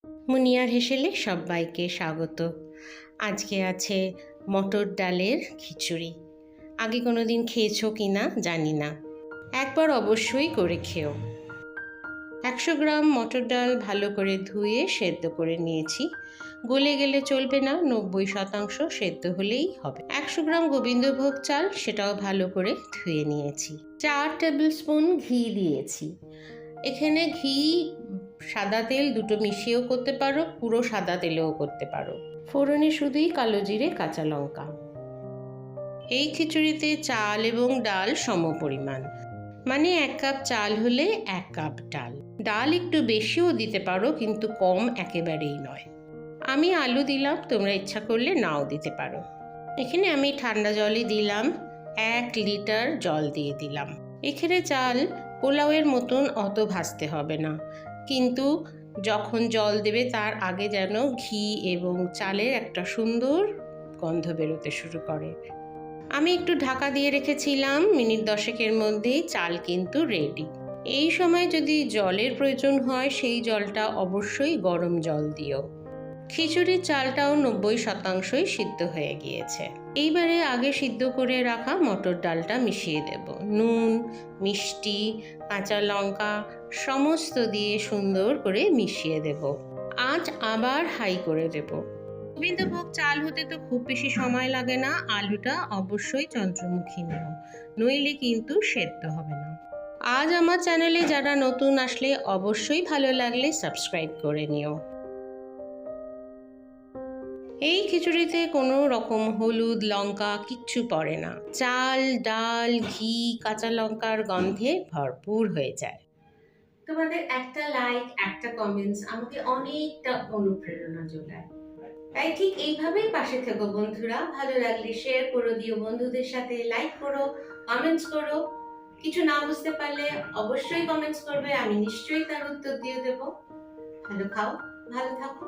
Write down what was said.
Meunière হেসেলে সবাইকে স্বাগত। আজকে আছে মটর ডালের খিচুড়ি। আগে কোনো দিন খেয়েছো কি না জানি না, একবার অবশ্যই করে খেও। 100 গ্রাম মটর ডাল ভালো করে ধুয়ে সেদ্ধ করে নিয়েছি। গলে গেলে চলবে না, 90% সেদ্ধ হলেই হবে। 100 গ্রাম গোবিন্দভোগ চাল, সেটাও ভালো করে ধুয়ে নিয়েছি। 4 টেবিল স্পুন ঘি দিয়েছি। এখানে ঘি সাদা তেল দুটো মিশিয়েও করতে পারো, পুরো সাদা তেলেও করতে পারো। ফোড়নে শুধুই কালো জিরে, কাঁচা লঙ্কা। এই খিচুড়িতে চাল এবং ডাল সম পরিমাণ, মানে 1 কাপ চাল হলে 1 কাপ ডাল। ডাল একটু বেশিও দিতে পারো, কিন্তু কম একেবারেই নয়। আমি আলু দিলাম, তোমরা ইচ্ছা করলে নাও দিতে পারো। এখানে আমি ঠান্ডা জলই দিলাম, 1 লিটার জল দিয়ে দিলাম। এখানে চাল পোলাওয়ের মতন অত ভাজতে হবে না, কিন্তু যখন জল দেবে তার আগে যেন ঘি এবং চালের একটা সুন্দর গন্ধ বেরোতে শুরু করে। আমি একটু ঢাকা দিয়ে রেখেছিলাম, মিনিট 10-এর মধ্যেই চাল কিন্তু রেডি। এই সময় যদি জলের প্রয়োজন হয়, সেই জলটা অবশ্যই গরম জল দিও। খিচুড়ির চালটাও 90%ই সিদ্ধ হয়ে গিয়েছে। এইবারে আগে সিদ্ধ করে রাখা মটর ডালটা মিশিয়ে দেব। নুন, মিষ্টি, কাঁচা লঙ্কা সমস্ত দিয়ে সুন্দর করে মিশিয়ে দেব। আঁচ আবার হাই করে দেব। গোবিন্দভোগ চাল হতে তো খুব বেশি সময় লাগে না। আলুটা অবশ্যই চন্দ্রমুখী নিও, নইলে কিন্তু সেদ্ধ হবে না। আজ আমার চ্যানেলে যারা নতুন আসলে অবশ্যই ভালো লাগলে সাবস্ক্রাইব করে নিও। এই খিচুড়িতে কোনো রকম হলুদ লঙ্কা কিচ্ছু পড়ে না। চাল, ডাল, ঘি, কাঁচা লঙ্কার গন্ধে ভরপুর হয়ে যায়। তোমাদের একটা লাইক, একটা কমেন্টস আমাকে অনেকটা অনুপ্রেরণা যোগায়। তাই ঠিক এইভাবেই পাশে থেকো বন্ধুরা। ভালো লাগলে শেয়ার করে দিও বন্ধুদের সাথে, লাইক করো, কমেন্টস করো। কিছু না বুঝতে পারলে অবশ্যই কমেন্টস করবে, আমি নিশ্চয়ই তার উত্তর দিয়ে দেবো। ভালো খাও, ভালো থাকো।